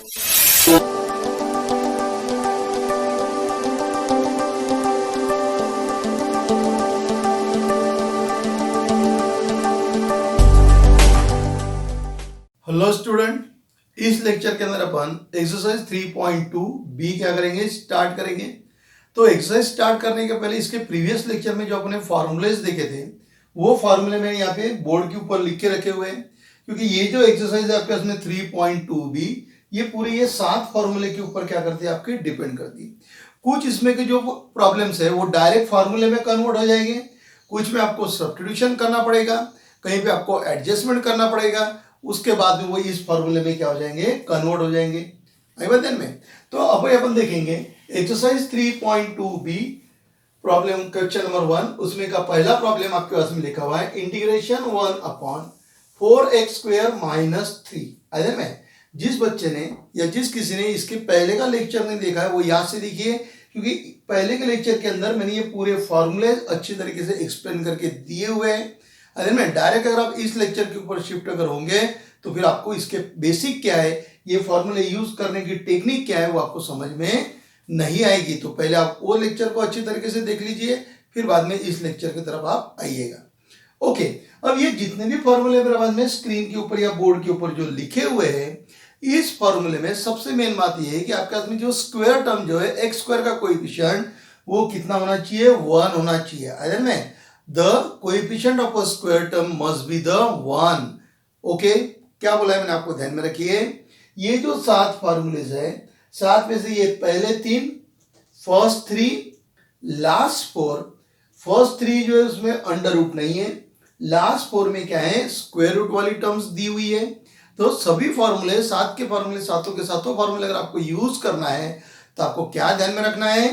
Hello student, इस lecture के अंदर अपन एक्सरसाइज 3.2 बी क्या करेंगे, स्टार्ट करेंगे। तो एक्सरसाइज स्टार्ट करने के पहले इसके प्रीवियस लेक्चर में जो अपने फार्मूलेज देखे थे वो फार्मूले मैंने यहाँ पे बोर्ड के ऊपर लिख के रखे हुए हैं, क्योंकि ये जो एक्सरसाइज है आपके इसमें 3.2 बी ये पूरे ये 7 फार्मूले के ऊपर क्या करती है, आपके डिपेंड करती है। कुछ इसमें के जो प्रॉब्लम्स है वो डायरेक्ट फार्मूले में कन्वर्ट हो जाएंगे, कुछ में आपको सब्स्टिट्यूशन करना पड़ेगा, कहीं पे आपको एडजस्टमेंट करना पड़ेगा, उसके बाद में वो इस फॉर्मूले में क्या हो जाएंगे, कन्वर्ट हो जाएंगे। आई बात ध्यान में। तो अब अपन देखेंगे exercise 3.2 B problem question number 1। उसमें का पहला प्रॉब्लम आपके पास में लिखा हुआ है इंटीग्रेशन 1/4x² - 3। आई ध्यान में। जिस बच्चे ने या जिस किसी ने इसके पहले का लेक्चर नहीं देखा है वो याद से देखिए, क्योंकि पहले के लेक्चर के अंदर मैंने ये पूरे फॉर्मूले अच्छी तरीके से एक्सप्लेन करके दिए हुए हैं। अगर मैं डायरेक्ट अगर आप इस लेक्चर के ऊपर शिफ्ट अगर होंगे तो फिर आपको इसके बेसिक क्या है, ये फॉर्मूले यूज करने की टेक्निक क्या है वो आपको समझ में नहीं आएगी। तो पहले आप वो लेक्चर को अच्छी तरीके से देख लीजिए, फिर बाद में इस लेक्चर की तरफ आप आइएगा। ओके, अब ये जितने भी फॉर्मूले मेरे बाद में स्क्रीन के ऊपर या बोर्ड के ऊपर जो लिखे हुए हैं, इस फॉर्मूले में सबसे मेन बात ये है कि आपके हाथ में जो स्क्वायर टर्म जो है x² का कोएफिशिएंट वो कितना होना चाहिए, 1 होना चाहिए। आई में the coefficient of a square term must be the 1। Okay, क्या बोला है मैंने, आपको ध्यान में रखिए। ये जो 7 फार्मूलेज है, 7 में से ये पहले 3, फर्स्ट 3, लास्ट 4। फर्स्ट 3 जो है उसमें अंडर रूट नहीं है, लास्ट 4 में क्या है, स्क्वायर रूट वाली टर्म्स दी हुई है। तो सभी फॉर्मूले 7 के फॉर्मूले, सातों के सातों फॉर्मूले अगर आपको यूज करना है तो आपको क्या ध्यान में रखना है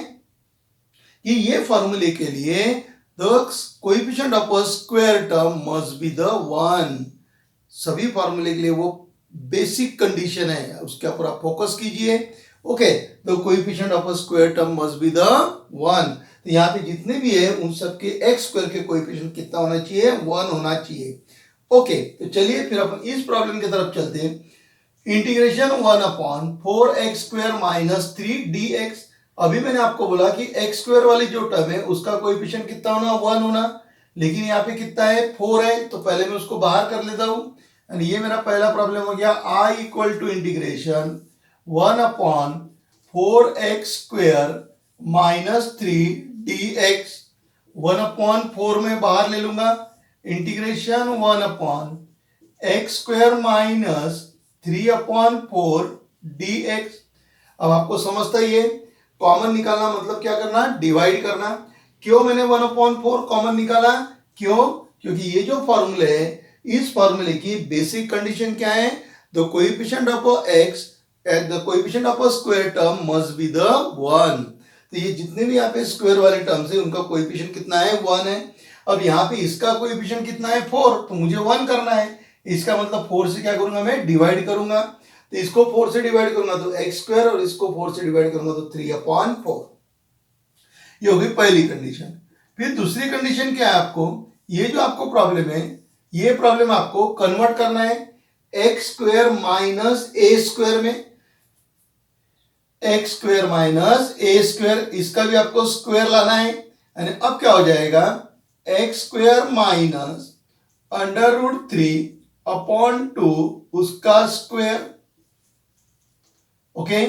कि ये फॉर्मूले के लिए the coefficient of a square term must be the 1। सभी फॉर्मूले के लिए वो बेसिक कंडीशन है, उसके ऊपर आप फोकस कीजिए। Okay, the coefficient of a square term must be the 1। तो यहाँ पे जितने भी है उन सबके x² के कोएफिशिएंट कितना होना चाहिए, 1 होना चाहिए। ओके, तो चलिए फिर अपन इस प्रॉब्लम की तरफ चलते हैं। Integration 1/4x² - 3 dx। अभी मैंने आपको बोला कि x² वाली जो टर्म है उसका कोएफिशिएंट कितना होना, 1 होना, लेकिन यहाँ पे कितना है, 4 है। तो पहले मैं उसको बाहर कर लेता हूं। ये मेरा पहला प्रॉब्लम हो गया। I = integration 1/4x² - 3 dx। 1/4 में बाहर ले लूंगा, इंटीग्रेशन 1/x² - 3/4 dx। अब आपको समझता ही है, कॉमन निकालना मतलब क्या करना, डिवाइड करना। क्यों मैंने 1/4 कॉमन निकाला, क्यों, क्योंकि ये जो फॉर्मूले है इस फॉर्मूले की बेसिक कंडीशन क्या है, the coefficient of x at the coefficient of a square term must be the 1। तो ये जितने भी यहाँ पे स्क्वायर वाले टर्म्स है उनका कोएफिशिएंट कितना है, 1 है। अब यहाँ पे इसका कोएफिशिएंट कितना है, 4, तो मुझे 1 करना है। इसका मतलब 4 से क्या करूंगा, मैं डिवाइड करूंगा। तो इसको 4 से डिवाइड करूंगा तो x² और इसको 4 से डिवाइड करूंगा तो 3/4। ये होगी पहली कंडीशन। फिर दूसरी कंडीशन क्या है, आपको ये जो आपको प्रॉब्लम है, ये प्रॉब्लम आपको कन्वर्ट करना है x² - a² में। x² - a², इसका भी आपको स्क्वायर लाना है। यानी अब क्या हो जाएगा, x² - √3/2 उसका square. Okay,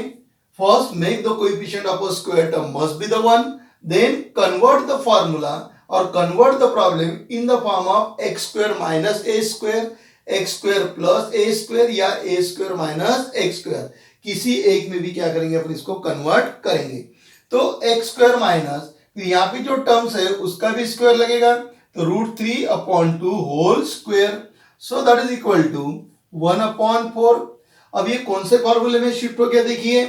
first make the coefficient of a square term must be the 1, then convert the formula or convert the problem in the form of x² - a², x² + a² या a² - x²। किसी एक में भी क्या करेंगे, अपन इसको convert करेंगे। तो x² माइनस, फिर यहाँ पे जो टर्म्स है उसका भी स्क्वायर लगेगा, तो √3/2 whole square. So that is equal to 1/4। अब ये कौन से फॉर्मूले में शिफ्ट हो गया, देखिए,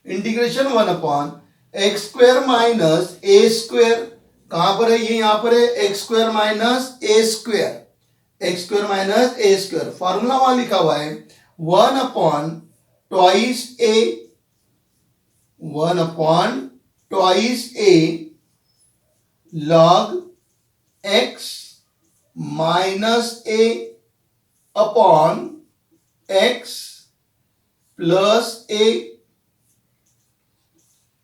इंटीग्रेशन 1/x² - a²। कहां पर है ये, यहां पर है x² - a², x² - a²। Formula वहां लिखा हुआ है 1/2a log x - a upon x plus ए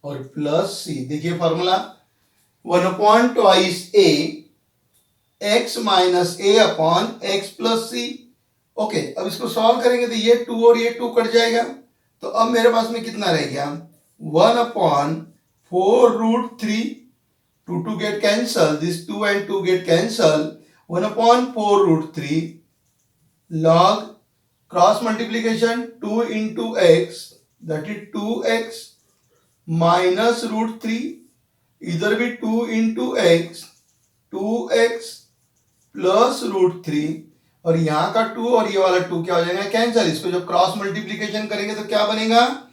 और प्लस सी। देखिए फॉर्मूला 1/2 ए एक्स माइनस ए upon x plus c. Okay, अब इसको सॉल्व करेंगे तो ये 2 और ये 2 कट जाएगा। तो अब मेरे पास में कितना रह गया, 1/4√3, 2 get cancel, this 2 and 2 get cancel, 1/4√3 log cross multiplication 2 into x, that is 2x minus √3, इधर भी 2 into x, 2x प्लस √3, और यहाँ का 2 और ये वाला 2 क्या हो जाएगा, कैंसिल। इसको जब क्रॉस मल्टीप्लीकेशन करेंगे तो क्या बनेगा,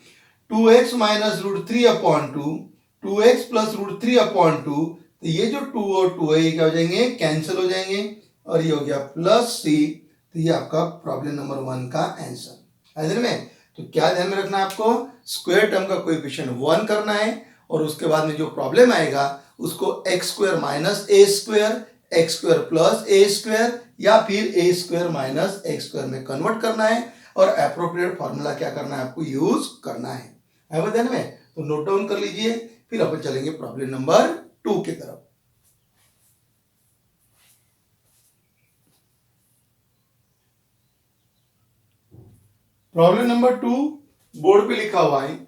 2x minus √3 upon 2, 2x plus √3 upon 2, तो ये जो 2 और 2 है ये क्या हो जाएंगे, कैंसिल हो जाएंगे, और ये हो गया प्लस सी। तो ये आपका प्रॉब्लम नंबर 1 का आंसर है में। तो क्या ध्यान में रखना है आपको, स्क्वायर टर्म का कोएफिशिएंट 1 करना है, और उसके बाद में जो प्रॉब्लम आएगा उसको x square minus a square, x square plus a square, या फिर ए स्क्वायर माइनस एक्स स्क्वायर में कन्वर्ट करना है, और अप्रोप्रिएट फॉर्मूला क्या करना है, आपको यूज करना है ध्यान में। तो नोट डाउन कर लीजिए, फिर अपन चलेंगे प्रॉब्लम नंबर 2 की तरफ। प्रॉब्लम नंबर 2 बोर्ड पे लिखा हुआ है,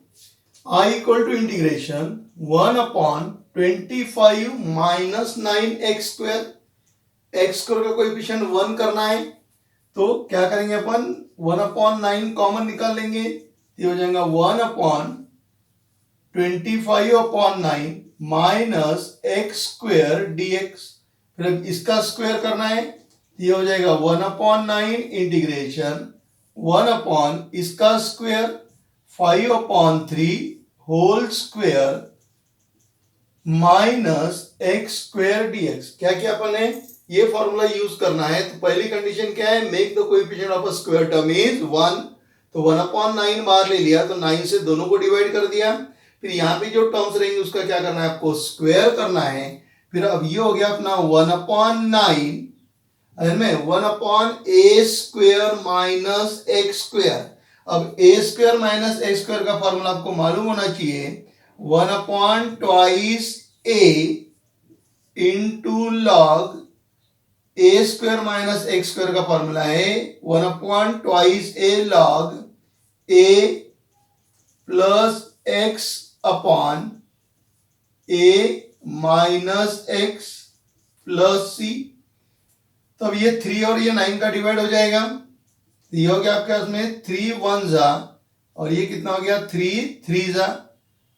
I equal to integration 1/25 minus 9x square, x square का कोएफिशिएंट 1 करना है। तो क्या करेंगे अपन, 1/9 कॉमन निकाल लेंगे, ये हो जाएगा 1/25/9 माइनस एक्स स्क्वायर dx। फिर अब इसका स्क्वायर करना है, ये हो जाएगा 1/9 इंटीग्रेशन 1 इसका square 5/3 whole square minus x square dx। क्या किया अपन ने, ये फॉर्मूला यूज करना है। तो पहली कंडीशन क्या है, make the coefficient of a square term is 1। तो 1/9 बाहर ले लिया, तो 9 से दोनों को डिवाइड कर दिया। फिर यहाँ पे जो टर्म्स रहेंगे उसका क्या करना है, आपको स्क्वायर करना है। फिर अब ये हो गया अपना 1/9 में 1/a square minus x square. अब a square minus x square का फॉर्मूला आपको मालूम होना चाहिए, 1/2 a into log a square minus x square का फॉर्मूला है 1/2 a log a plus x upon a minus x plus c. तो अब ये 3 और ये 9 का डिवाइड हो जाएगा, ये हो गया आपके पास में 3 1 जा, और ये कितना हो गया 3 3 जा।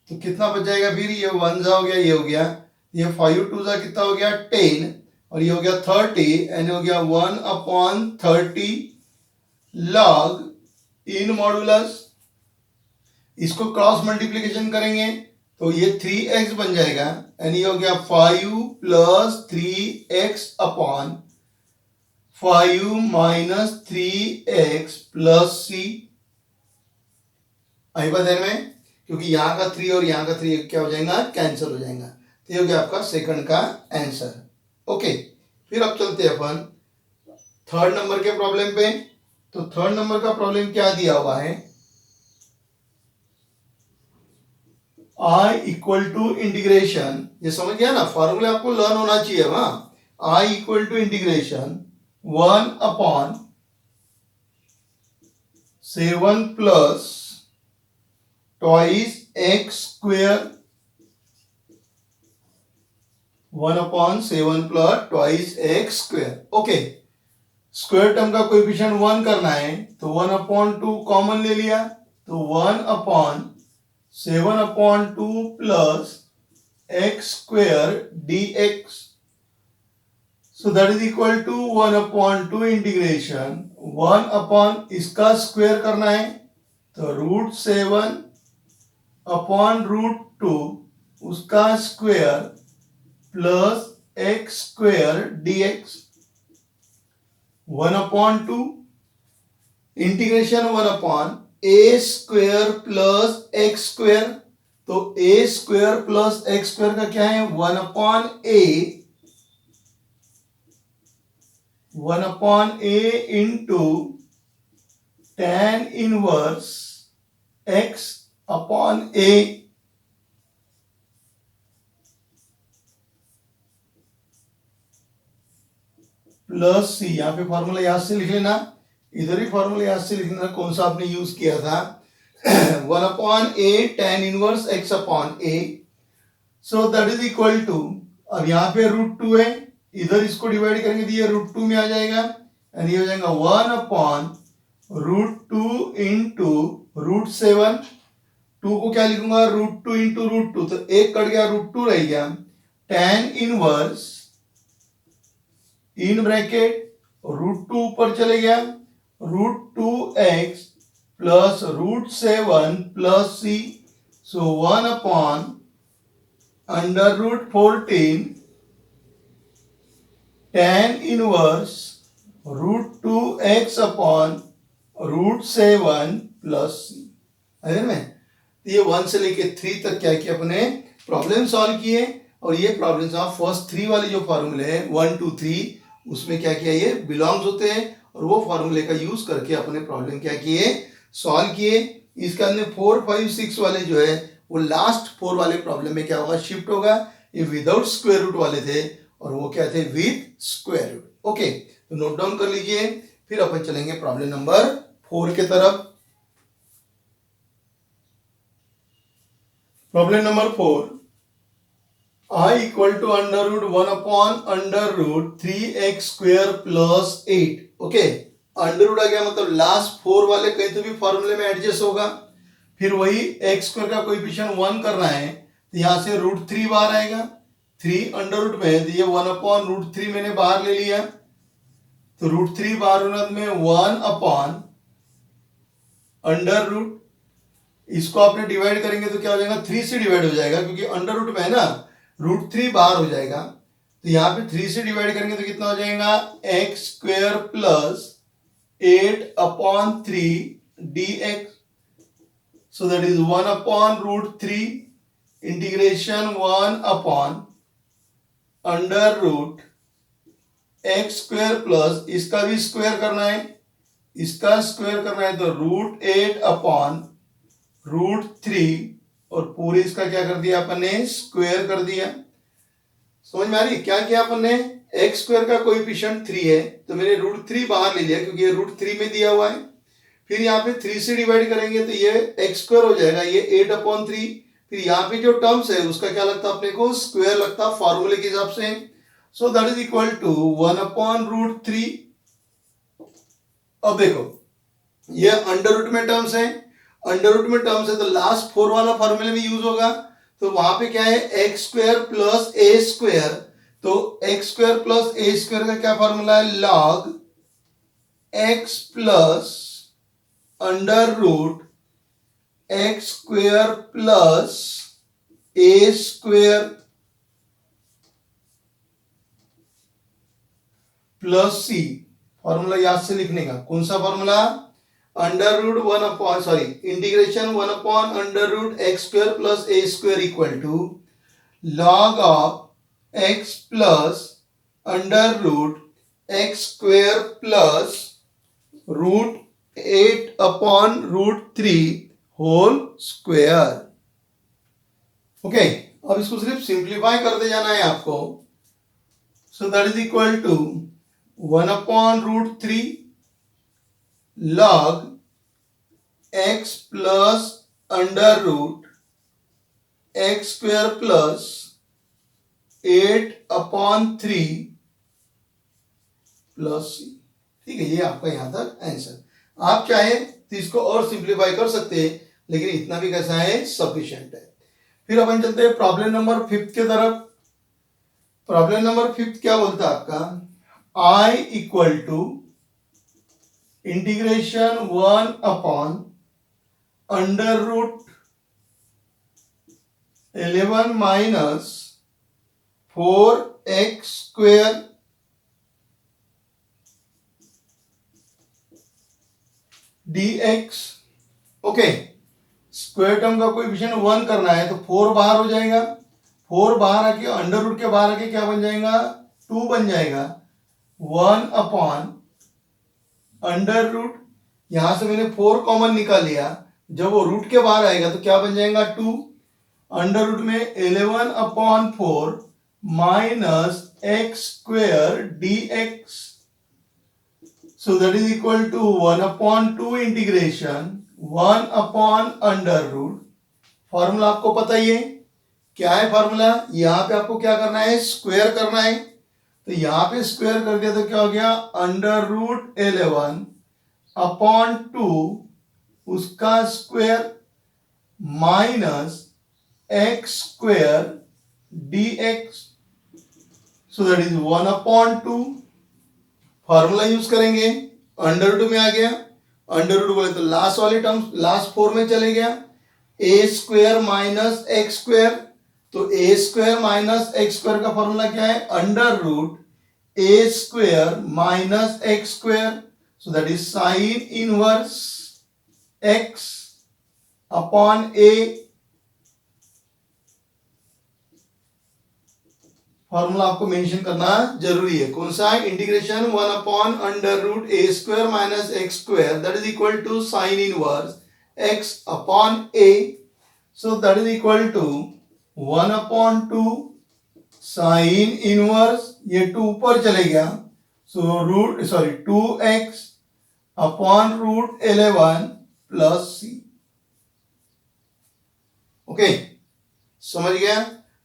तो कितना बच जाएगा, फिर ये 1 जा हो गया, ये हो गया, ये 5 2 जा कितना हो गया 10, और ये हो गया 30, एंड हो गया 1/30 लॉग इन मॉडुलस। इसको क्रॉस मल्टीप्लीकेशन करेंगे तो ये 3x बन जाएगा, एंड ये हो गया 5 plus 3x upon 5 minus 3x plus c. आई बात ध्यान में, क्योंकि यहां का 3 और यहां का 3 क्या हो जाएगा, कैंसिल हो जाएगा। तो ये हो गया आपका सेकंड का आंसर। ओके, फिर अब चलते हैं अपन थर्ड नंबर के प्रॉब्लम पे। तो थर्ड नंबर का प्रॉब्लम क्या दिया हुआ है, I इक्वल टू इंटीग्रेशन, ये समझ गया ना, फॉर्मूला आपको लर्न होना चाहिए वहां। I equal to integration 1/7 plus twice x square, 1/7 plus twice x square. Okay, square term का कोएफिशिएंट 1 करना है, तो 1/2 कॉमन ले लिया, तो 1/7/2 plus x square dx। So that is equal to 1/2 integration 1 इसका स्क्वायर करना है, तो √7/√2 उसका square plus x square dx। 1/2 integration 1/a square plus x square. तो a square plus x square का क्या है, 1/a into tan inverse x upon a plus c. यहां पे फॉर्मूला याद से लिख लेना, इधर ही फॉर्मूला याद से लिख लेना कौन सा आपने यूज किया था। 1 upon a tan inverse x upon a, so that is equal to, अब यहाँ पे √2 है, इधर इसको डिवाइड करेंगे तो ये √2 में आ जाएगा, यानी ये हो जाएगा 1 अपॉन √2 इंटू √7। 2 को क्या लिखूंगा, √2 इंटू √2, तो एक कट गया, √2 रह गया, tan इनवर्स इन ब्रैकेट √2 ऊपर चले गया, √2x plus √7 plus c, so 1 upon √14 tan inverse √2x upon √7 plus c. अगर में ये 1 से लेके 3 तक क्या किया अपने प्रॉब्लम सॉल्व किए, और ये प्रॉब्लम आप फर्स्ट 3 वाले जो फॉर्मूले हैं 1 2 3 उसमें क्या किया, ये बिलोंग्स होते हैं, और वो फॉर्मूले का यूज करके अपने प्रॉब्लम क्या किए, सॉल्व किए। इसके अंदर 4 5 6 वाले जो है वो लास्ट 4 वाले प्रॉब्लम में क्या होगा, शिफ्ट होगा। ये विदाउट स्क्वायर रूट वाले थे और वो क्या थे, विद स्क्वायर रूट। ओके, तो नोट डाउन कर लीजिए, फिर अपन चलेंगे प्रॉब्लम नंबर 4 के तरफ। Problem number 4, I equal to √1 upon √3x square plus 8। Okay, under root आ गया मतलब लास्ट 4 वाले कहीं तो भी फॉर्मूले में एडजस्ट होगा। फिर वही x स्क्वायर का कोएफिशिएंट 1 करना है तो यहां से √3 बाहर आएगा, 3 अंडर रूट में है तो ये 1 अपॉन √3 मैंने बाहर ले लिया, तो √3 बाहर होने में 1 अपॉन अंडर रूट, इसको आपने डिवाइड करेंगे तो क्या हो जाएगा, 3 से डिवाइड हो जाएगा क्योंकि अंडर रूट में है ना, √3 बाहर हो जाएगा, तो यहाँ पे 3 से डिवाइड करेंगे तो कितना हो जाएगा, x square plus 8 upon 3 dx, so that is 1 upon √3 integration 1 upon under root x square plus, इसका भी स्क्वायर करना है, इसका स्क्वायर करना है तो √8 अपॉन √3, और पूरे इसका क्या कर दिया अपन ने, स्क्वायर कर दिया। समझ में आ रही, क्या किया अपन ने, x स्क्वायर का कोएफिशिएंट 3 है तो मैंने √3 बाहर ले लिया क्योंकि ये √3 में दिया हुआ है। फिर यहाँ पे 3 से डिवाइड करेंगे तो ये x स्क्वायर हो जाएगा, ये 8 अपॉन 3। फिर यहाँ पे जो टर्म्स है उसका क्या लगता है अपने को, स्क्वायर लगता है फॉर्मूले के हिसाब से, so that is equal to 1 upon √3। अब देखो ये अंडर रूट में टर्म्स है, अंडर रूट में टर्म्स है तो लास्ट 4 वाला फॉर्मूले में यूज होगा, तो वहां पे क्या है, x square plus a square, तो x square plus a square का क्या फॉर्मूला है, log x plus under root x square plus a square plus c। Formula याद से लिखने का, कौन सा formula, under root 1 upon sorry integration 1 upon under root x square plus a square equal to log of x plus under root x square plus √8 upon √3 whole square. Okay, अब इसको सिर्फ simplify करते जाना है आपको, so that is equal to 1 upon √3 log x plus under root x square plus 8 upon 3 plus c। ठीक है, ये आपका यहां तक आंसर। आप चाहे तो इसको और सिंप्लीफाई कर सकते हैं, लेकिन इतना भी कैसा है, सफिशिएंट है। फिर अपन चलते हैं प्रॉब्लम नंबर 5 के तरफ। प्रॉब्लम नंबर 5 क्या बोलता है आपका, I equal to integration 1 upon under root 11 minus 4x square dx। Okay, square term का कोएफिशिएंट 1 करना है तो 4 बाहर हो जाएगा, 4 बाहर आके अंडर रूट के बाहर आके क्या बन जाएगा, 2 बन जाएगा, 1 अपॉन अंडर रूट, यहां से मैंने 4 कॉमन निकाल लिया, जब वो रूट के बाहर आएगा तो क्या बन जाएगा 2, अंडर रूट में 11/4 minus x square d x, so that is equal to 1/2 integration 1/अंडर रूट। फॉर्मूला आपको पता ही है, क्या है फॉर्मूला, यहां पे आपको क्या करना है, स्क्वायर करना है। तो यहां पे स्क्वायर कर दिया तो क्या हो गया, अंडर रूट 11/2 उसका square minus x square d x, so that is 1/2। Formula use करेंगे, अंडर रूट में आ गया, अंडर रूट बोले तो लास्ट वाले टर्म लास्ट 4 में चले गया, a square minus x square, तो a square minus x square का फॉर्मूला क्या है, under root a square minus x square, so that is sine inverse x upon a. Formula आपको मेंशन करना जरूरी है, कौन सा है, इंटीग्रेशन 1/अंडर root a square minus x square that is equal to sine inverse x upon a, so that is equal to 1/2 sine inverse, ये 2 ऊपर चले गया, so root 2x upon root 11 plus c. Okay, समझ गया।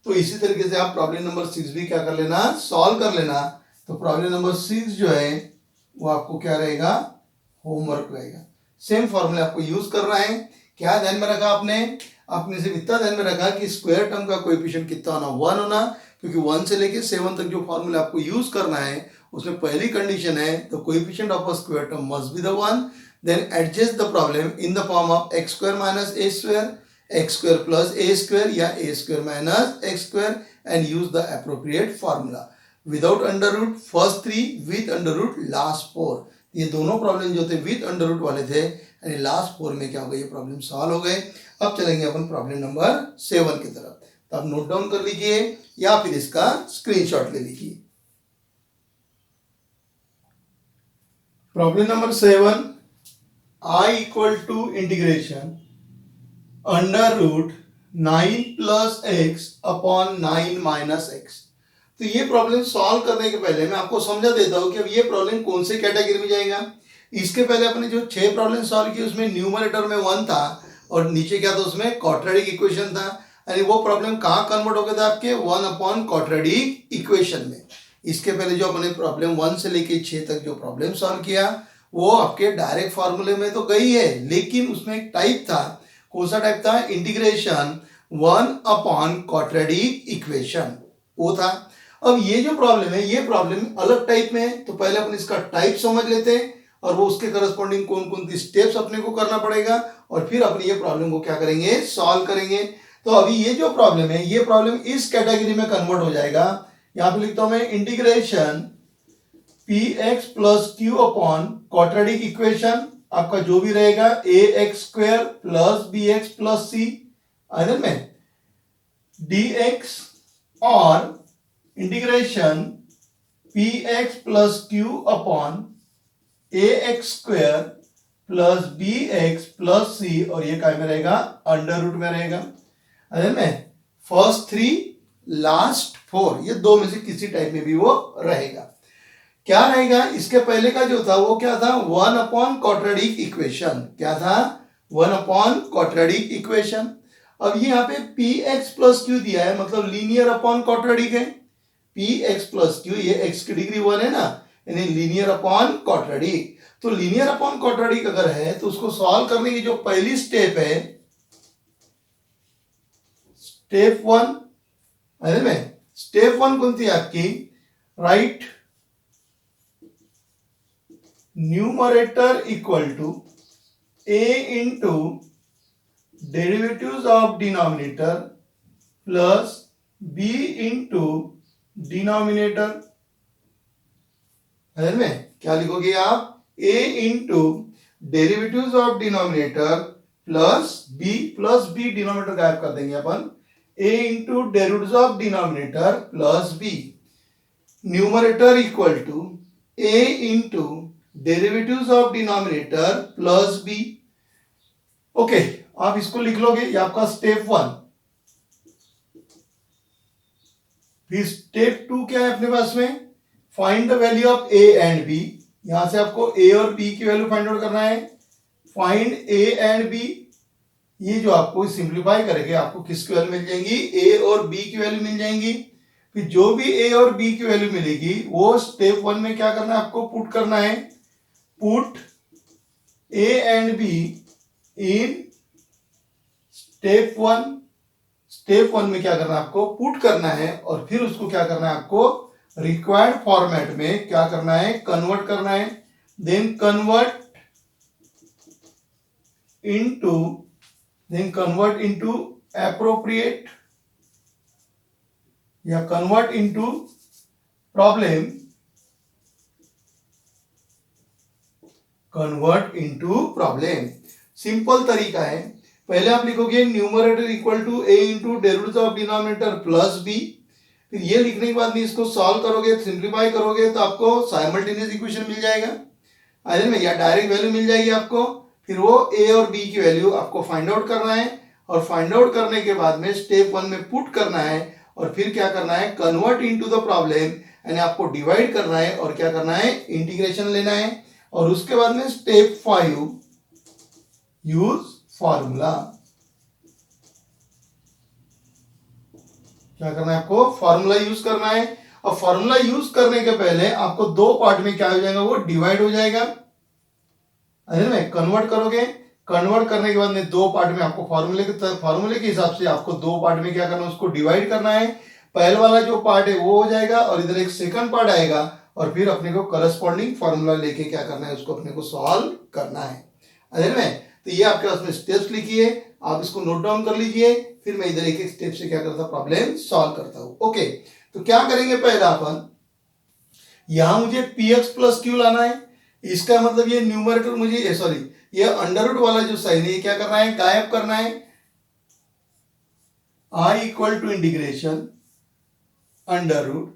तो इसी तरीके से आप प्रॉब्लम नंबर 6 भी क्या कर लेना, सॉल्व कर लेना। तो प्रॉब्लम नंबर 6 जो है वो आपको क्या रहेगा, होमवर्क रहेगा। सेम फॉर्मूला आपको यूज करना है। क्या ध्यान में रखा आपने, आपने सिर्फ इतना ध्यान में रखा कि स्क्वायर टर्म का कोएफिशिएंट कितना होना, 1 होना, क्योंकि 1 से लेके 7 तक जो फॉर्मूला आपको यूज करना है उसमें पहली कंडीशन है the coefficient of a square term must be the 1, then adjust the problem in the form of x square minus a square, x square plus a square या a square minus x square and use the appropriate formula without under root first 3, with under root last 4। ये दोनों problem जो थे with under root वाले थे, यानी last 4 में क्या हो गए, ये प्रॉब्लम सॉल्व हो गए। अब चलेंगे अपन प्रॉब्लम नंबर 7 की तरफ। तो आप नोट डाउन कर लीजिए या फिर इसका स्क्रीनशॉट ले लीजिए। Problem number 7, I equal to integration under root 9 plus x upon 9 minus x. तो ये प्रॉब्लम सॉल्व करने के पहले मैं आपको समझा देता हूं कि अब ये प्रॉब्लम कौन से कैटेगरी में जाएगा। इसके पहले अपने जो 6 प्रॉब्लम सॉल्व किए उसमें न्यूमरेटर में 1 था और नीचे क्या था, उसमें क्वाड्रेटिक इक्वेशन था, यानी वो प्रॉब्लम कहाँ कन्वर्ट हो गया था, आपके 1/क्वाड्रेटिक इक्वेशन में। इसके पहले जो अपने प्रॉब्लम 1 से लेके 6 तक जो प्रॉब्लम सॉल्व किया वो आपके डायरेक्ट फॉर्मूले में तो गई है, लेकिन उसमें एक टाइप था, कौन सा टाइप था, इंटीग्रेशन 1/क्वाड्रेटिक इक्वेशन, वो था। अब ये जो प्रॉब्लम है ये प्रॉब्लम अलग टाइप में है, तो पहले अपन इसका टाइप समझ लेते हैं और वो उसके करस्पॉन्डिंग कौन कौन सी स्टेप्स अपने को करना पड़ेगा और फिर अपनी ये प्रॉब्लम को क्या करेंगे, सॉल्व करेंगे। तो अभी ये जो प्रॉब्लम है ये प्रॉब्लम इस कैटेगरी में कन्वर्ट हो जाएगा। यहां पे लिखता हूं मैं integration p x plus q upon quadratic equation, आपका जो भी रहेगा a x square plus b x plus c either में डी एक्स और integration p x plus q upon a x square plus b x plus c, और ये क्या में रहेगा, अंडर रूट में रहेगा। अरे में फर्स्ट 3 लास्ट 4, ये 2 में से किसी टाइप में भी वो रहेगा। क्या रहेगा, इसके पहले का जो था वो क्या था, 1/क्वाड्रेटिक इक्वेशन, क्या था, 1/क्वाड्रेटिक इक्वेशन। अब ये यहाँ पे पी एक्स प्लस क्यू दिया है, मतलब लीनियर अपॉन क्वाड्रेटिक है, पी एक्स प्लस क्यू, ये एक्स की डिग्री 1 है ना, यानी लीनियर अपॉन क्वाड्रेटिक। तो लीनियर अपॉन क्वाड्रेटिक अगर है तो उसको सॉल्व करने की जो पहली स्टेप है, स्टेप 1, अरे में स्टेप 1 कौन थी आपकी, right numerator equal to a into derivatives of denominator plus b into denominator. में क्या लिखोगे आप, a into derivatives of denominator plus b denominator गायब कर देंगे अपन, a into derivatives of denominator plus b, numerator equal to a into derivatives of denominator plus b, okay, आप इसको लिख लोगे, ये आपका स्टेप 1। फिर स्टेप 2 क्या है अपने पास में, find the value of a and b. यहां से आपको ए और बी की वैल्यू फाइंड आउट करना है। फाइंड ए एंड बी, ये जो आपको सिंप्लीफाई करके आपको किसकी वैल्यू मिल जाएंगी, ए और बी की वैल्यू मिल जाएंगी। फिर जो भी ए और बी की वैल्यू मिलेगी वो स्टेप 1 में क्या करना है, आपको पुट करना है। Put A and be in step 1। Step 1 में क्या करना है, आपको पुट करना है और फिर उसको क्या करना है, आपको रिक्वायर्ड फॉर्मेट में क्या करना है, कन्वर्ट करना है। देन कन्वर्ट इनटू appropriate या कन्वर्ट इनटू प्रॉब्लम, सिंपल तरीका है। पहले आप लिखोगे numerator equal to a into derivative of denominator plus b. फिर ये लिखने के बाद में इसको सॉल्व करोगे, सिंप्लीफाई करोगे तो आपको साइमल्टेनियस इक्वेशन मिल जाएगा आइदर में, या डायरेक्ट वैल्यू मिल जाएगी आपको। फिर वो ए और बी की वैल्यू आपको फाइंड आउट करना है और फाइंड आउट करने के बाद में स्टेप 1 में पुट करना है और फिर क्या करना है, कन्वर्ट इनटू द प्रॉब्लम, यानी आपको डिवाइड करना है और क्या करना है, इंटीग्रेशन लेना है। और उसके बाद में स्टेप 5 यूज फॉर्मूला। क्या करना है, आपको फॉर्मूला यूज करना है। और फॉर्मूला यूज करने के पहले आपको दो पार्ट में क्या हो जाएगा, वो डिवाइड हो जाएगा। में कन्वर्ट करोगे, कन्वर्ट करने के बाद में दो पार्ट में आपको फॉर्मूले के हिसाब से आपको दो पार्ट में क्या करना है, उसको डिवाइड करना है। पहले वाला जो पार्ट है वो हो जाएगा और इधर एक सेकंड पार्ट आएगा और फिर अपने को करस्पॉन्डिंग फॉर्मूला लेके क्या करना है, उसको अपने को सॉल्व करना है। अरे में तो ये आपके पास में स्टेप्स लिखिए, आप इसको नोट डाउन कर लीजिए। फिर मैं इधर एक एक स्टेप से क्या करता, प्रॉब्लम सॉल्व करता हूं। ओके, तो क्या करेंगे, पहला अपन यहां मुझे px प्लस क्यू लाना है। इसका मतलब ये न्यूमरेटर मुझे सॉरी ये अंडर रूट वाला जो साइन है ये क्या करना है, गायब करना है। i equal to integration under root,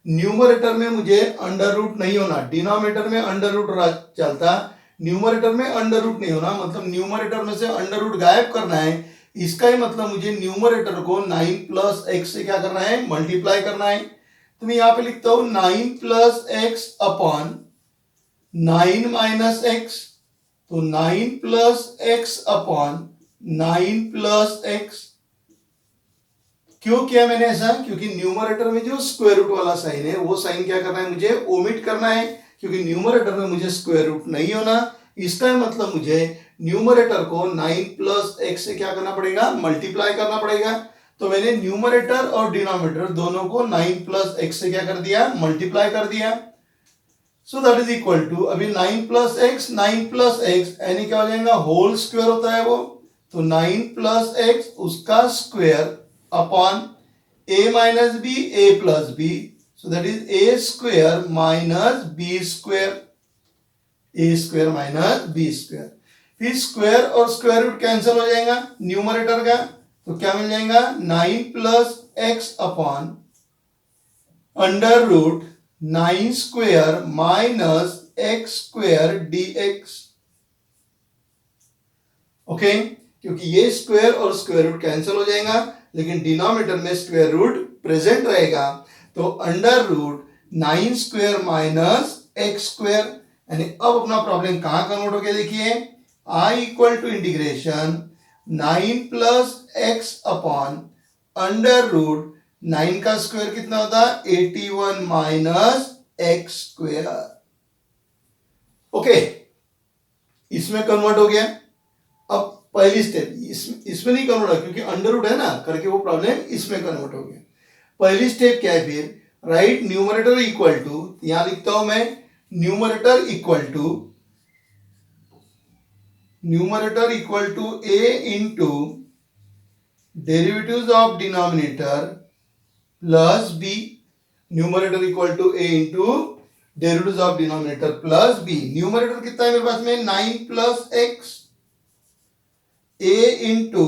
numerator में मुझे अंडर रूट नहीं होना, डिनोमिनेटर में अंडर रूट चलता, न्यूमरेटर में अंडर रूट नहीं होना, मतलब न्यूमरेटर में से अंडर रूट गायब करना है। इसका ही मतलब मुझे न्यूमरेटर को 9 प्लस एक्स से क्या करना है, मल्टीप्लाई करना है। तो मैं यहां पे लिखता हूं 9 plus x upon 9 minus x, तो 9 plus x upon 9 plus x. क्यों किया मैंने ऐसा, क्योंकि न्यूमरेटर में जो स्क्वायर रूट वाला साइन है वो साइन क्या करना है, मुझे ओमिट करना है, क्योंकि न्यूमरेटर में मुझे स्क्वायर रूट नहीं होना। इसका मतलब मुझे न्यूमरेटर को 9 प्लस एक्स से क्या करना पड़ेगा, मल्टीप्लाई करना पड़ेगा। तो मैंने न्यूमरेटर और डिनोमिनेटर दोनों को 9 प्लस एक्स से क्या कर दिया, मल्टीप्लाई कर दिया। So that is equal to, अभी 9 प्लस एक्स यानी क्या हो जाएगा, होल स्क्वायर होता है वो, तो 9 प्लस एक्स उसका square upon a minus b a plus b, so that is a square minus b square, a square minus b square. फिर स्क्वायर और स्क्वायर रूट कैंसिल हो जाएगा न्यूमरेटर का, तो क्या मिल जाएगा, 9 plus x upon under root 9 square minus x square dx। Okay, क्योंकि ये स्क्वायर और स्क्वायर रूट कैंसिल हो जाएगा, लेकिन डिनोमिनेटर में स्क्वायर रूट प्रेजेंट रहेगा, तो under root 9 square minus x square. यानी अब अपना प्रॉब्लम कहां कन्वर्ट हो गया, देखिए i equal to integration 9 plus x upon under root 9 का स्क्वायर कितना होता है, 81 माइनस एक्स स्क्वायर। ओके, इसमें कन्वर्ट हो गया। अब पहली स्टेप इसमें नहीं कन्वर्ट हो, क्योंकि अंडर रूट है ना, करके वो प्रॉब्लम इसमें कन्वर्ट हो गया। पहली स्टेप क्या है, फिर राइट न्यूमरेटर इक्वल टू, यहां लिखता हूं मैं numerator equal to a into derivatives of denominator plus b, numerator equal to a into derivatives of denominator plus b। Numerator कितना है मेरे पास में, 9 plus x, a into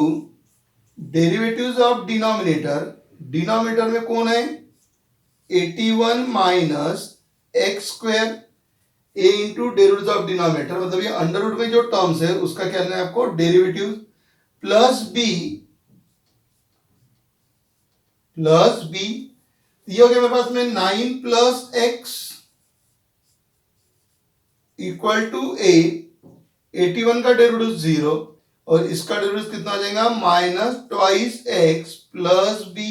derivatives of denominator में कौन है, 81 minus x square, a into derivative of denominator, मतलब ये अंडर रूट में जो टर्म्स है उसका क्या लेना है आपको, डेरिवेटिव, प्लस बी ये हो गया मेरे पास में 9 प्लस एक्स इक्वल टू ए, 81 का डेरिवेटिव 0 और इसका डेरिवेटिव कितना हो जाएगा, minus twice x plus b.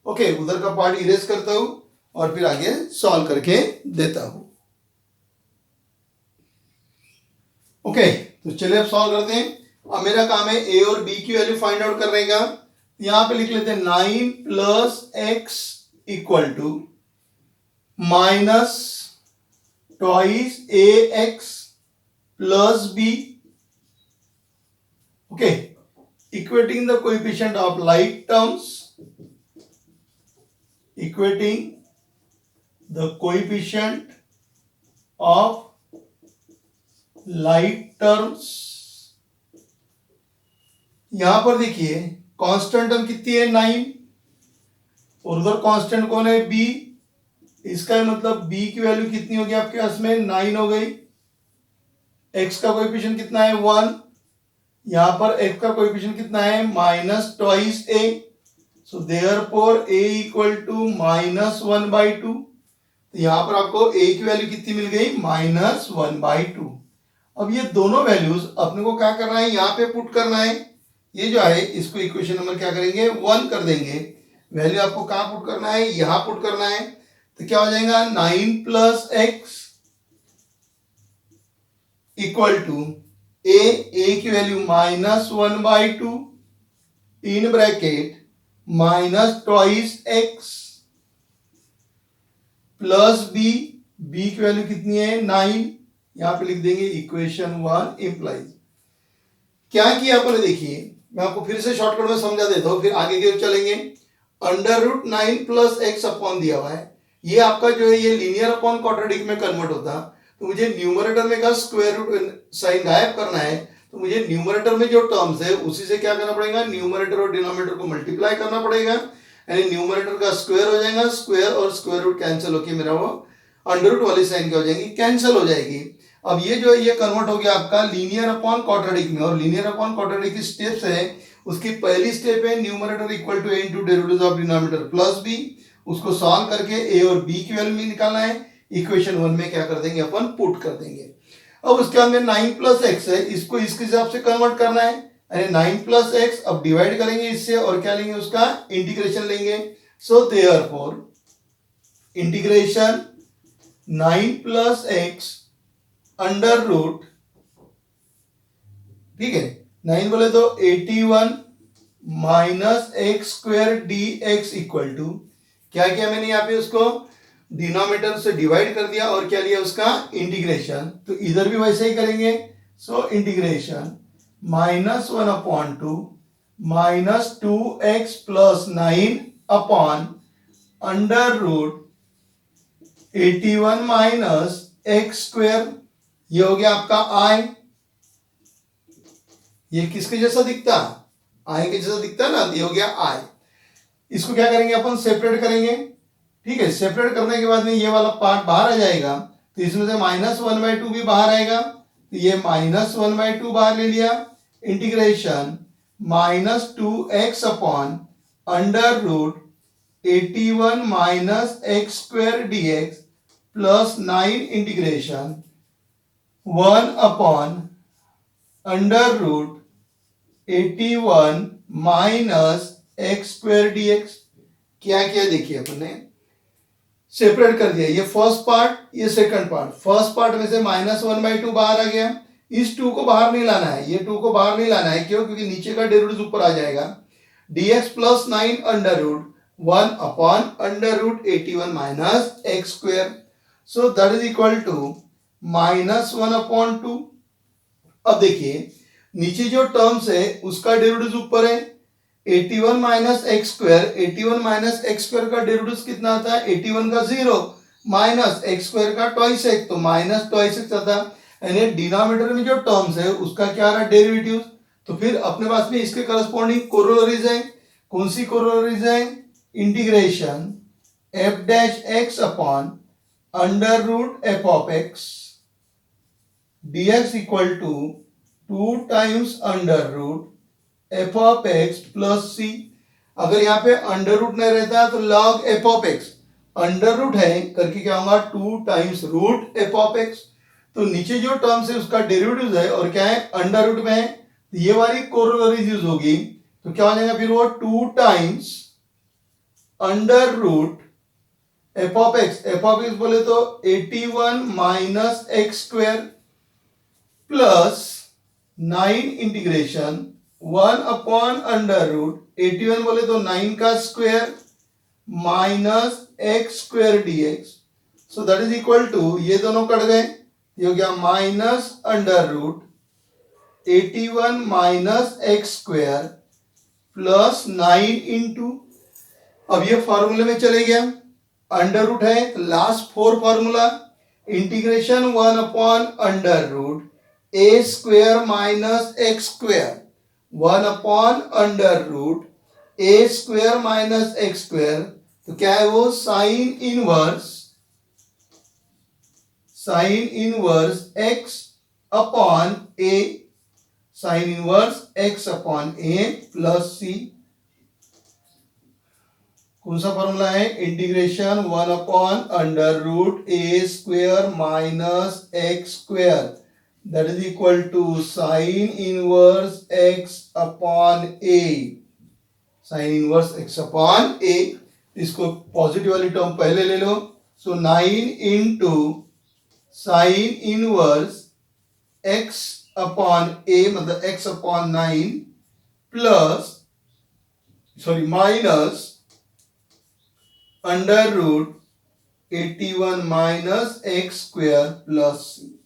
Okay, उधर का पार्ट इरेज करता हूं और फिर आगे सॉल्व करके देता हूं। ओके, तो चलिए अब सॉल्व करते हैं। अब मेरा काम है ए और बी की वैल्यू फाइंड आउट करने का। यहां पे लिख लेते हैं 9 plus x equal to minus twice a x plus b. Okay, equating the coefficient of like terms, equating the coefficient of like terms। यहां पर देखिए कांस्टेंट टर्म कितनी है, 9, और उधर कांस्टेंट कौन है, b। इसका मतलब b की वैल्यू कितनी होगी आपके पास में, 9 हो गई। x का कोएफिशिएंट कितना है, 1। यहां पर x का कोएफिशिएंट कितना है, minus twice a, so therefore a equal to minus 1/2। तो यहां पर आपको a की वैल्यू कितनी मिल गई, माइनस 1/2। अब ये दोनों वैल्यूज अपने को क्या करना है, यहां पे पुट करना है। ये जो है इसको इक्वेशन नंबर क्या करेंगे, 1 कर देंगे। वैल्यू आपको कहां पुट करना है, यहां पुट करना है। तो क्या हो जाएगा, 9 plus x equal to a की value minus 1/2 in bracket minus twice x plus b की वैल्यू कितनी है, 9। यहां पे लिख देंगे इक्वेशन 1 इंप्लाइज। क्या किया आपने, देखिए मैं आपको फिर से शॉर्टकट में समझा देता हूं, फिर आगे के चलेंगे। Under root 9 plus x upon दिया हुआ है, ये आपका जो है ये लीनियर अपॉन क्वाड्रेटिक में कन्वर्ट होता। तो मुझे न्यूमरेटर में का स्क्वायर रूट साइन गायब करना है, तो मुझे न्यूमरेटर में जो टर्म्स है उसी से क्या करना पड़ेगा, न्यूमरेटर और डिनोमिनेटर को मल्टीप्लाई करना पड़ेगा। यानी न्यूमरेटर का स्क्वायर हो जाएगा, स्क्वायर और स्क्वायर रूट कैंसिल होकर मेरा वो अंडर रूट वाली साइन क्या हो जाएगी, कैंसिल हो जाएगी। अब ये जो है ये कन्वर्ट हो गया आपका लीनियर अपॉन क्वाड्रेटिक में, और लीनियर अपॉन क्वाड्रेटिक की स्टेप्स है। उसकी पहली स्टेप है numerator equal to a into derivative of denominator plus b। उसको सॉल्व करके a और b की वैल्यू निकालना है। इक्वेशन 1 में क्या कर देंगे, अपन पुट कर देंगे। अब उसके अंदर 9 प्लस एक्स है, इसको इसके हिसाब से कन्वर्ट करना है। यानी 9 प्लस एक्स अब डिवाइड करेंगे इससे और क्या लेंगे, उसका इंटीग्रेशन लेंगे। So therefore integration 9 plus x under root, ठीक है, 9 बोले तो 81 minus x square d x equal to, क्या किया मैंने यहाँ पे उसको डिनोमिनेटर से डिवाइड कर दिया और क्या लिया, उसका इंटीग्रेशन। तो इधर भी वैसे ही करेंगे। So integration -1/2 minus 2x plus 9 upon under root 81 minus x square. ये हो गया आपका आई। ये किसके जैसा दिखता, आई के जैसा दिखता ना, ये हो गया आई। इसको क्या करेंगे अपन, सेपरेट करेंगे। ठीक है, सेपरेट करने के बाद में ये वाला पार्ट बाहर आ जाएगा, तो इसमें से -1/2 भी बाहर आएगा। तो ये -1/2 बाहर ले लिया। Integration -2x upon under root 81 minus x square dx plus 9 integration 1 upon under root 81 minus x square dx। क्या किया देखिए अपन ने, सेपरेट कर दिया। ये फर्स्ट पार्ट, ये सेकंड पार्ट। फर्स्ट पार्ट में से -1/2 बाहर आ गया। इस 2 को बाहर नहीं लाना है, ये 2 को बाहर नहीं लाना है। क्यों, क्योंकि नीचे का डेरिवेटिव ऊपर आ जाएगा। dx plus 9 under root 1 upon under root 81 minus x square. So that is equal to -1/2। अब देखिए नीचे जो टर्म्स है उसका डेरिवेटिव ऊपर है। 81 minus x square, 81 minus x square का डेरिवेटिव कितना आता है, 81 का 0 माइनस एक्स स्क्वायर का ट्वाइस एक्स, तो माइनस ट्वाइस एक्स आता है। यानी डिनोमिनेटर में जो टर्म्स है उसका क्या आ रहा है, डेरिवेटिव। तो फिर अपने पास में इसके करस्पॉन्डिंग कोरोलरीज है। कौन सी कोरोलरीज है, integration f dash x upon under root f of x dx equal to 2 times under root f of x plus c. अगर यहाँ पे अंडर रूट नहीं रहता तो log f of x, under root है करके क्या होगा 2 times root f of x. तो नीचे जो टर्म्स है उसका डेरिवेटिव है और क्या है अंडर रूट में है, तो ये वाली कोरोलरीज यूज होगी, तो क्या हो जाएगा फिर वो 2 times under root f of x बोले तो 81 minus x square plus 9 integration 1 upon under root 81 बोले तो 9 का स्क्वायर minus x square dx. So that is equal to, ये दोनों कट गए, ये हो गया minus under root 81 minus x square plus 9 into, अब ये फॉर्मूले में चले गया, अंडर रूट है last 4 formula, integration 1 upon under root a square minus x square 1 upon under root a square minus x square, तो क्या है वो sine inverse x upon a, sine inverse x upon a plus c. कौन सा formula है, integration 1 upon under root a square minus x square that is equal to sine inverse x upon a, sine inverse x upon a. इसको positive वाली term पहले ले लो, so 9 into sine inverse x upon a मतलब x upon 9 plus minus under root 81 minus x square plus c,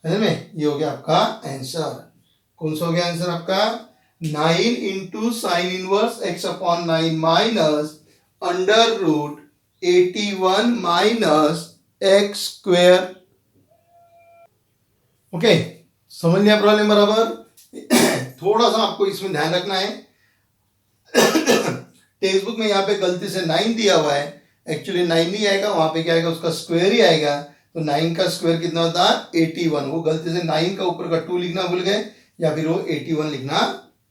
है ना, ये हो गया आपका आंसर। कौन सा हो गया आंसर आपका, 9 into sine inverse x upon 9 minus under root 81 minus x square. Okay, समझ लिया प्रॉब्लम बराबर। थोड़ा सा आपको इसमें ध्यान रखना है, टेक्स्ट बुक में यहाँ पे गलती से 9 दिया हुआ है, एक्चुअली 9 नहीं आएगा, वहां पे क्या आएगा उसका स्क्वायर ही आएगा, तो 9 का स्क्वायर कितना होता है 81, वो गलती से 9 का ऊपर का 2 लिखना भूल गए या फिर वो 81 लिखना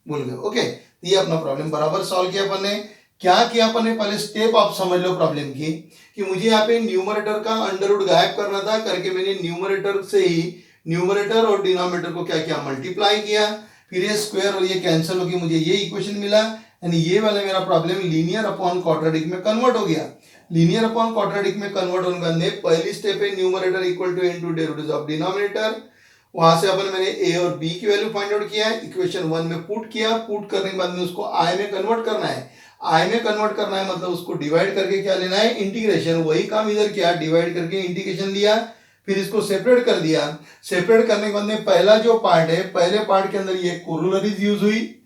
भूल गए। ओके, ये अपना प्रॉब्लम बराबर सॉल्व किया अपन ने। क्या किया अपन ने, पहले स्टेप आप समझ लो प्रॉब्लम की, कि मुझे यहाँ पे न्यूमरेटर का अंडर रूट गायब करना था, करके मैंने न्यूमरेटर से ही न्यूमरेटर और डिनोमिनेटर को क्या किया, मल्टीप्लाई किया, फिर ये स्क्वायर और ये कैंसिल होकर मुझे ये इक्वेशन मिला, यानी ये वाला मेरा प्रॉब्लम लीनियर अपॉन क्वाड्रेटिक में कन्वर्ट हो गया। लीनियर अपॉन क्वाड्रेटिक में कन्वर्ट होने के बाद पहली स्टेप है numerator equal to into derivative of denominator, वहां से अपन मैंने ए और बी की वैल्यू फाइंड आउट किया है, इक्वेशन 1 में पुट किया, पुट करने के बाद में उसको आई में कन्वर्ट करना है, आई में कन्वर्ट करना है मतलब उसको डिवाइड करके क्या लेना है, इंटीग्रेशन, वही काम इधर किया, डिवाइड करके इंटीग्रेशन लिया, फिर इसको सेपरेट कर दिया, सेपरेट करने के बाद में पहला जो पार्ट है, पहले पार्ट के अंदर ये कोरोलरीज यूज हुई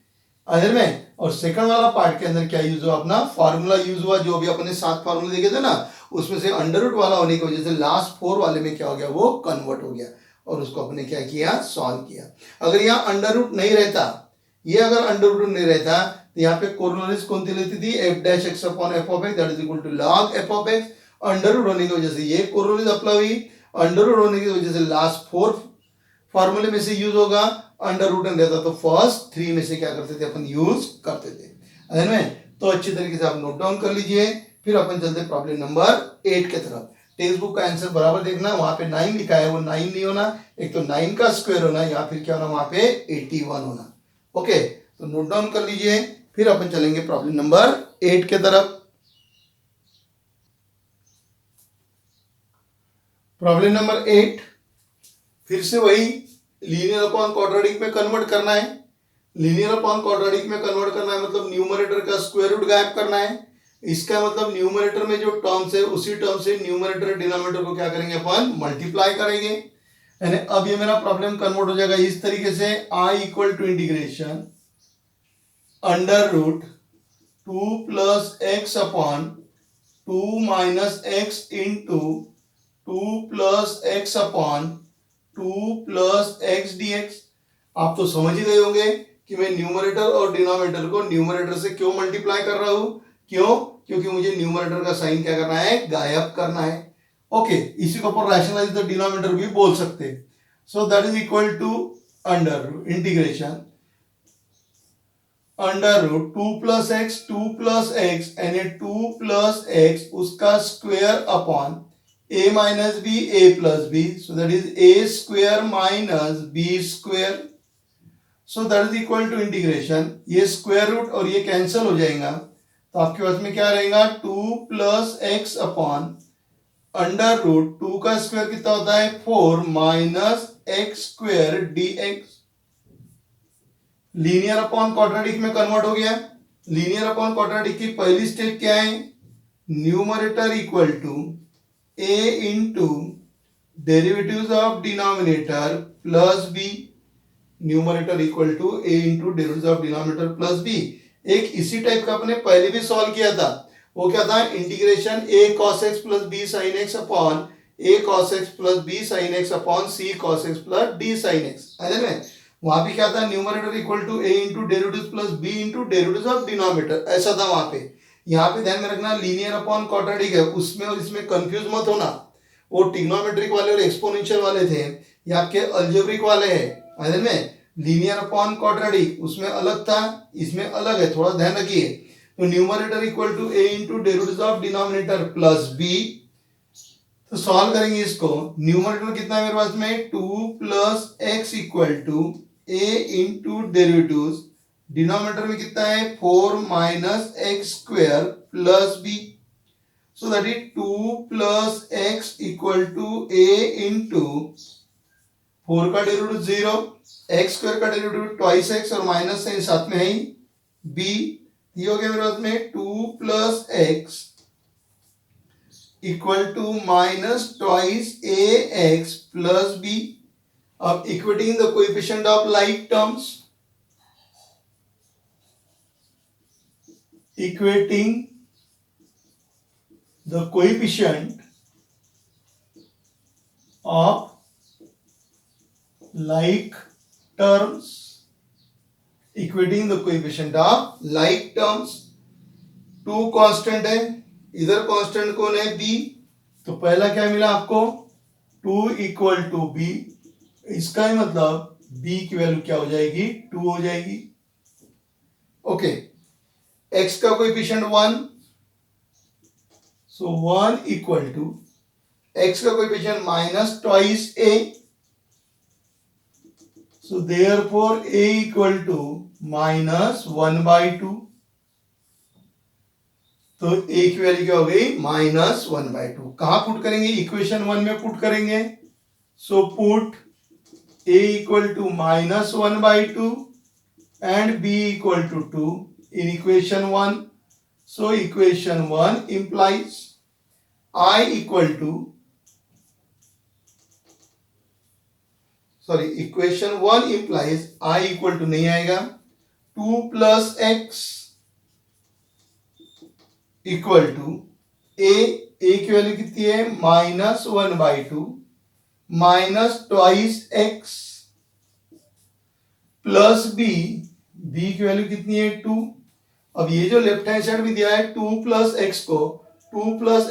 अदर में, और सेकंड वाला पार्ट के अंदर क्या यूज हुआ, अपना फार्मूला यूज हुआ, जो भी अपने 7 फार्मूले देखे थे ना, उसमें से अंडर रूट वाला होने की वजह से लास्ट 4 वाले में क्या हो गया, वो कन्वर्ट हो गया, और उसको अपने क्या किया, सॉल्व किया। अगर यहाँ अंडर रूट नहीं रहता, ये अगर अंडर रूट नहीं रहता, तो यहाँ पे कोरोलरीज कौन सी लेती थी, f dash x upon f of x that is equal to log f of x, under root होने की वजह से ये कोरोलरीज अप्लाई हुई, अंडर रूट होने की वजह से लास्ट 4 फॉर्मूले में से यूज होगा, अंडर रूट नहीं रहता तो फर्स्ट 3 में से क्या करते थे अपन, यूज करते थे, है। तो अच्छी तरीके से आप नोट डाउन कर लीजिए, फिर अपन चलते प्रॉब्लम नंबर 8 के तरफ। टेक्स्ट बुक का आंसर बराबर देखना, वहां पे 9 लिखा है, वो 9 नहीं होना, एक तो 9 का स्क्वायर होना या फिर क्या होना वहां पे 81 होना। ओके, तो नोट डाउन कर लीजिए, फिर अपन चलेंगे प्रॉब्लम नंबर 8 के तरफ। प्रॉब्लम नंबर 8 फिर से वही लीनियर अपॉन क्वाड्रेटिक में कन्वर्ट करना है, लीनियर अपॉन क्वाड्रेटिक में कन्वर्ट करना है मतलब न्यूमरेटर का स्क्वायर रूट गायब करना है। इसका मतलब न्यूमरेटर में जो टर्म्स है उसी टर्म से न्यूमरेटर डिनोमिनेटर को क्या करेंगे, अपन मल्टीप्लाई करेंगे, यानी अब ये मेरा प्रॉब्लम कन्वर्ट हो जाएगा इस तरीके से, I equal to integration under root 2 plus x upon 2 minus x into 2 plus x upon 2 plus x dx. आप तो समझ ही गए होंगे कि मैं न्यूमरेटर और डिनोमिनेटर को न्यूमरेटर से क्यों मल्टीप्लाई कर रहा हूं, क्यों, क्योंकि मुझे न्यूमरेटर का साइन क्या करना है, गायब करना है। ओके, इसी को अपन रैशनलाइज द डिनोमिनेटर भी बोल सकते हैं। So that is equal to under root integration under root 2 + x and ये 2 + x उसका square upon a minus b a plus b, so that is a square minus b square, so that is equal to integration, ये square root और ये cancel हो जाएगा, तो आपके पास में क्या रहेगा 2 + x अपॉन अंडर रूट 2 का स्क्वायर कितना होता है 4 minus x square dx, linear upon quadratic में कन्वर्ट हो गया। लीनियर अपॉन क्वाड्रेटिक की पहली स्टेप क्या है, numerator equal to a into derivatives of denominator plus b, numerator equal to a into derivatives of denominator plus b। एक इसी type का अपने पहले भी सॉल्व किया था, वो क्या था integration a cos x plus b sin x upon a cos x plus b sin x upon c cos x plus d sin x, है ना। वहां पे क्या था numerator equal to a into derivatives plus b into derivatives of denominator, ऐसा था वहां पे। यहाँ पे ध्यान में रखना लीनियर अपॉन क्वाड्रेटिक है, उसमें और इसमें कंफ्यूज मत होना, वो ट्रिग्नोमेट्रिक वाले और एक्सपोनेंशियल वाले थे, ये आपके अलजेब्रिक वाले हैं, है ना। लीनियर अपॉन क्वाड्रेटिक उसमें अलग था, इसमें अलग है, थोड़ा ध्यान रखिए। तो numerator equal to a into derivatives of denominator plus b, तो सॉल्व करेंगे इसको, न्यूमरेटर कितना है मेरे पास में 2 + x equal to a into derivatives, denominator में कितना है 4 minus x square plus b, so that is 2 + x equal to a into 4 का डेरिवेटिव 0, x स्क्वायर का डेरिवेटिव ट्वाइस x और माइनस साइन साथ में है b, ये हो गया मेरे पास में 2 + x equal to minus twice ax plus b। अब equating the coefficient of like terms, equating the coefficient of like terms, equating the coefficient of like terms, two constant है, इधर कांस्टेंट कौन है b, तो पहला क्या मिला आपको 2 इक्वल टू b, इसका ही मतलब b की वैल्यू क्या हो जाएगी 2 हो जाएगी। ओके, x का coefficient 1, so 1 equal to x का coefficient minus twice a, so therefore a equal to minus 1/2, तो a की वैल्यू क्या हो गई -1/2। कहां पुट करेंगे, इक्वेशन 1 में पुट करेंगे, so put a equal to -1/2 and b equal to 2 in equation 1, so equation 1 implies I equal to, sorry, equation 1 implies I equal to नहीं आएगा 2 + x इक्वल टू a की वैल्यू कितनी है -1/2 minus twice x plus b की value कितनी है 2। अब ये जो लेफ्ट हैंड साइड में दिया है 2 +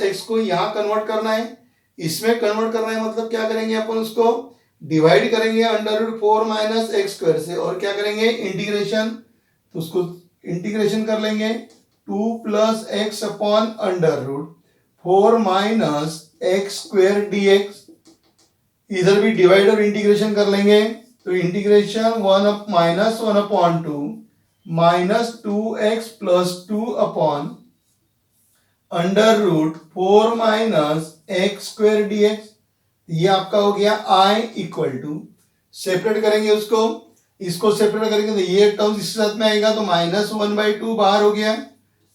x को यहां कन्वर्ट करना है, इसमें कन्वर्ट करना है, मतलब क्या करेंगे अपन उसको डिवाइड करेंगे √4 माइनस x स्क्वायर से, और क्या करेंगे इंटीग्रेशन, तो उसको इंटीग्रेशन कर लेंगे 2 + x upon √4 minus x square dx, इधर भी डिवाइड और इंटीग्रेशन कर लेंगे, तो integration -1/2 minus 2x plus 2 upon √4 minus x square dx, ये आपका हो गया I इक्वल टू, सेपरेट करेंगे उसको, इसको सेपरेट करेंगे तो ये टर्म्स इसके साथ में आएगा, तो -1/2 बाहर हो गया,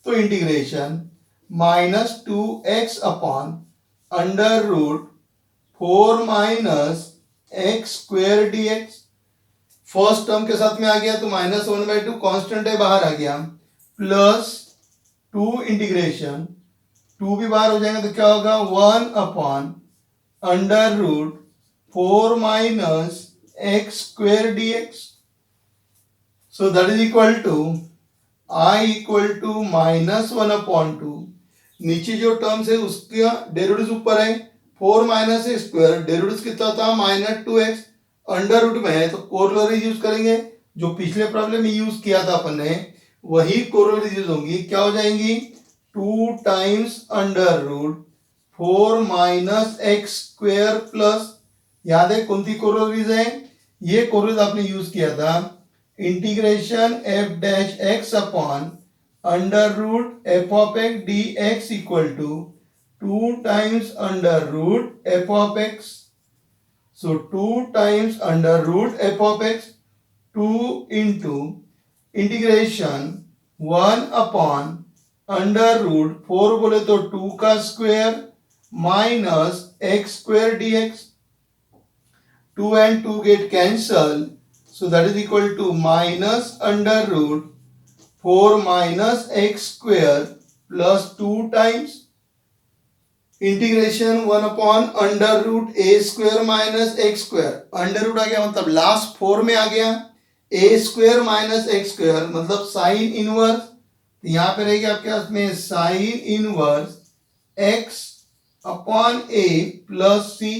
तो integration -2x upon √4 minus x square dx, first term के साथ में आ गया, तो -1/2 कांस्टेंट है बाहर आ गया, प्लस 2 इंटीग्रेशन 2 भी बाहर हो जाएगा, तो क्या होगा 1 upon √4 minus x square dx, so that is equal to I equal to -1/2, नीचे जो टर्म्स है उसका डेरिवेटिव ऊपर है, 4 माइनस x स्क्वायर, डेरिवेटिव कितना था -2x, अंडर रूट में है तो कोरोलरीज यूज करेंगे, जो पिछले प्रॉब्लम में यूज किया था अपन ने वही कोरोलरीज यूज होंगी। क्या हो जाएंगी? 2 times under root 4 minus x square plus, याद है कौन सी कोरोलरीज है? ये कोरोलरीज आपने यूज किया था, integration f dash x upon under root f of x d x equal to 2 times under root f of x. So 2 times under root f of x, 2 into integration 1 upon under root 4 बोले तो 2 का स्क्वायर minus x square dx, 2 and 2 get cancel, so that is equal to minus under root 4 minus x square plus 2 times integration 1 upon under root a square minus x square. Under root आ गया मतलब last 4 में आ गया, a square minus x square मतलब sine inverse, यहां पे रहेगा आपके पास में sine inverse x upon a plus c.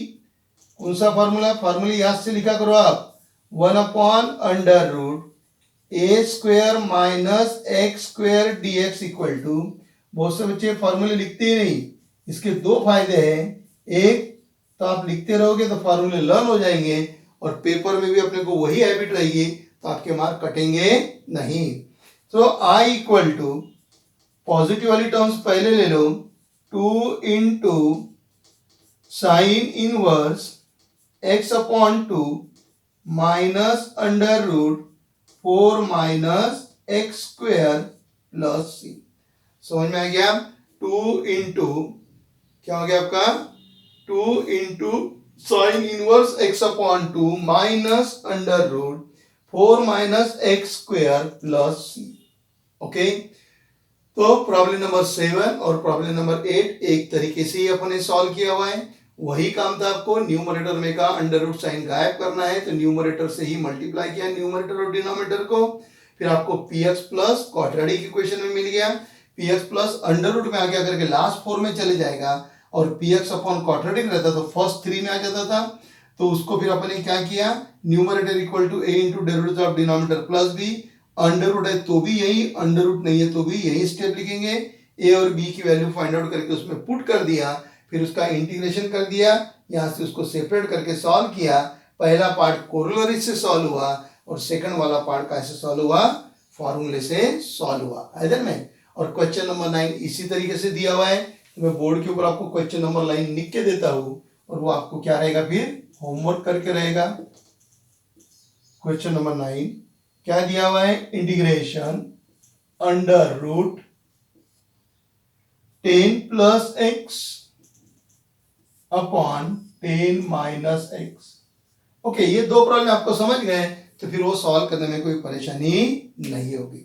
कौन सा फॉर्मूला? फॉर्मूला याद से लिखा करो आप, 1 upon under root a square minus x square dx equal to, बहुत से बच्चे फॉर्मूले लिखते ही नहीं। इसके दो फायदे हैं, एक तो आप लिखते रहोगे तो फॉर्मूले लर्न हो जाएंगे, और पेपर में भी अपने को वही हैबिट रहेगी तो आपके मार्क कटेंगे नहीं। तो आई इक्वल टू पॉजिटिव वाली टर्म्स पहले ले लो, 2 into sine inverse x upon 2 minus under root 4 minus x square plus c. समझ में आ गया? 2 इंटू क्या हो गया आपका? 2 into sine inverse x upon 2 minus under root 4 minus x square plus c. Okay, तो प्रॉब्लम नंबर 7 और प्रॉब्लम नंबर 8 एक तरीके से ही अपने सॉल्व किया हुआ है। वही काम था, आपको न्यूमरेटर में का अंडर रूट साइन गायब करना है, तो न्यूमरेटर से ही मल्टीप्लाई किया न्यूमरेटर और डिनोमिनेटर को, फिर आपको px प्लस क्वाड्रेटिक इक्वेशन में मिल गया, px प्लस अंडर रूट में आगे करके लास्ट 4 में चले जाएगा, और px अपॉन क्वाड्रेटिक रहता तो फर्स्ट 3 में आ जाता था। तो उसको फिर अपन ने क्या किया, numerator equal to a into derivative of denominator plus b, under root है तो भी यही, अंडर रूट नहीं है तो भी यही स्टेप लिखेंगे, a और b की वैल्यू फाइंड आउट करके उसमें पुट कर दिया, फिर उसका इंटीग्रेशन कर दिया, यहाँ से उसको सेपरेट करके सॉल्व किया। पहला पार्ट कोरोलरी से सॉल्व हुआ और सेकंड वाला पार्ट कैसे सॉल्व हुआ? फॉर्मूले से सॉल्व हुआ, इधर में। और क्वेश्चन नंबर 9 इसी तरीके से दिया हुआ है, तो मैं बोर्ड के ऊपर आपको क्वेश्चन नंबर 9 लिख के देता हूं, और वो आपको क्या रहेगा, फिर होमवर्क करके रहेगा। क्वेश्चन नंबर 9 क्या दिया हुआ है? Integration under root 10 plus x upon 10 minus x. Okay, ये दो प्रॉब्लम आपको समझ गए, तो फिर वो सॉल्व करने में कोई परेशानी नहीं होगी।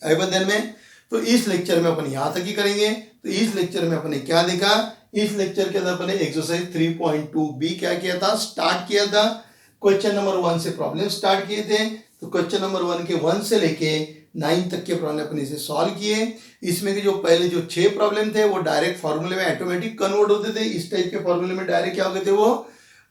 आई बंधन में तो इस लेक्चर में अपन यहां तक ही करेंगे। तो इस लेक्चर में अपने क्या देखा, इस लेक्चर के अंदर अपने एक्सरसाइज 3.2b क्या किया था, स्टार्ट किया था। क्वेश्चन नंबर 1 से प्रॉब्लम स्टार्ट किए थे, तो क्वेश्चन नंबर 1 के 1 से लेके 9 तक के प्रॉब्लम अपने से सॉल्व किए। इसमें के जो पहले जो 6 प्रॉब्लम थे वो डायरेक्ट फॉर्मूले में ऑटोमेटिक कन्वर्ट होते थे, इस टाइप के फॉर्मूले में डायरेक्ट क्या हो गए थे, वो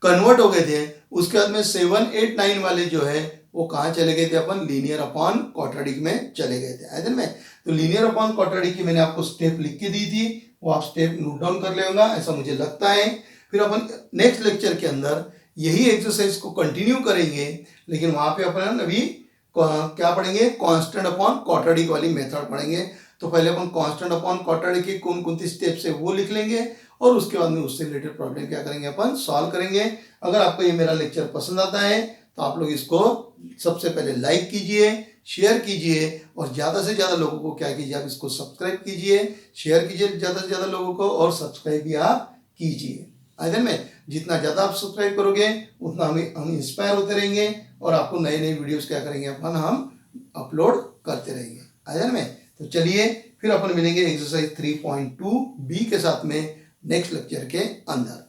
कन्वर्ट हो गए थे। उसके बाद में 7, 8, 9 वाले जो है वो कहाँ चले गए थे, अपन लीनियर अपॉन क्वाड्रेटिक में चले गए थे, आइदन में। तो लीनियर अपॉन क्वाड्रेटिक की मैंने आपको स्टेप लिख के दी थी, वो आप स्टेप नोट डाउन कर लेगा, ऐसा मुझे लगता है। फिर अपन नेक्स्ट लेक्चर के अंदर यही एक्सरसाइज को कंटिन्यू करेंगे, लेकिन वहां पे अपन अभी क्या पढ़ेंगे, कांस्टेंट अपॉन क्वाड्रेटिक वाली मेथड पढ़ेंगे। तो पहले अपन कांस्टेंट अपॉन क्वाड्रेटिक के कौन कौन सी स्टेप्स है वो लिख लेंगे, और उसके बाद में उससे रिलेटेड प्रॉब्लम क्या करेंगे, अपन सॉल्व करेंगे। अगर आपको ये मेरा लेक्चर पसंद आता है तो आप लोग इसको सबसे पहले लाइक कीजिए, शेयर कीजिए, और ज्यादा से ज्यादा लोगों को क्या कीजिए, आप इसको सब्सक्राइब कीजिए, शेयर कीजिए ज्यादा से ज्यादा लोगों को, और सब्सक्राइब भी आप कीजिए। आइदन में जितना ज्यादा आप सब्सक्राइब करोगे उतना हम इंस्पायर होते रहेंगे, और आपको नए नए वीडियोस क्या करेंगे अपन हम अपलोड करते रहेंगे, आइदन में। तो चलिए फिर अपन मिलेंगे एक्सरसाइज 3.2b के साथ में नेक्स्ट लेक्चर के अंदर।